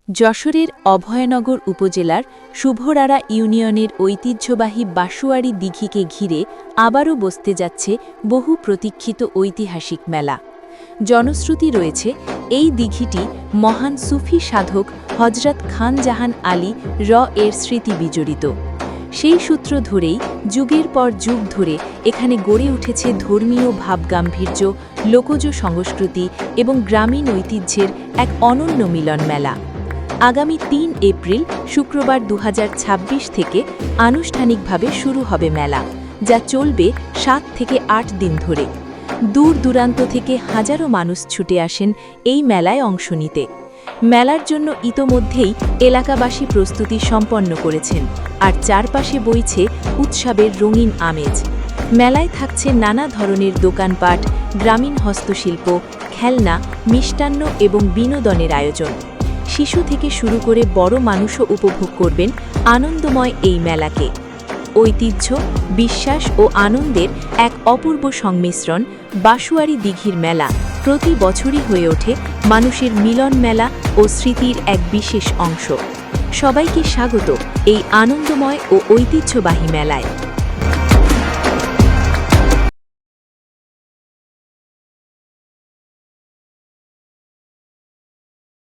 যশোরের অভয়নগর উপজেলার শুভরাড়া ইউনিয়নের ঐতিহ্যবাহী বাসুয়ারি দিঘিকে ঘিরে আবারও বসতে যাচ্ছে বহু প্রতীক্ষিত ঐতিহাসিক মেলা। জনশ্রুতি রয়েছে এই দিঘিটি মহান সুফি সাধক হজরত খান জাহান আলী এর স্মৃতি বিজড়িত। সেই সূত্র ধরেই যুগের পর যুগ ধরে এখানে গড়ে উঠেছে ধর্মীয় ভাবগাম্ভীর্য, লোকজ সংস্কৃতি এবং গ্রামীণ ঐতিহ্যের এক অনন্য মিলন মেলা। আগামী ৩ এপ্রিল শুক্রবার ২০২৬ থেকে আনুষ্ঠানিকভাবে শুরু হবে মেলা, যা চলবে ৭ থেকে ৮ দিন ধরে। দূর দূরান্ত থেকে হাজারো মানুষ ছুটে আসেন এই মেলায় অংশ নিতে। মেলার জন্য ইতোমধ্যেই এলাকাবাসী প্রস্তুতি সম্পন্ন করেছেন, আর চারপাশে বইছে উৎসবের রঙিন আমেজ। মেলায় থাকছে নানা ধরনের দোকানপাট, গ্রামীণ হস্তশিল্প, খেলনা, মিষ্টান্ন এবং বিনোদনের আয়োজন। শিশু থেকে শুরু করে বড় মানুষও উপভোগ করবেন আনন্দময় এই মেলাকে। ঐতিহ্য, বিশ্বাস ও আনন্দের এক অপূর্ব সংমিশ্রণ বাসুয়ারি দিঘির মেলা প্রতি বছরই হয়ে ওঠে মানুষের মিলন মেলা ও স্মৃতির এক বিশেষ অংশ। সবাইকে স্বাগত এই আনন্দময় ও ঐতিহ্যবাহী মেলায়।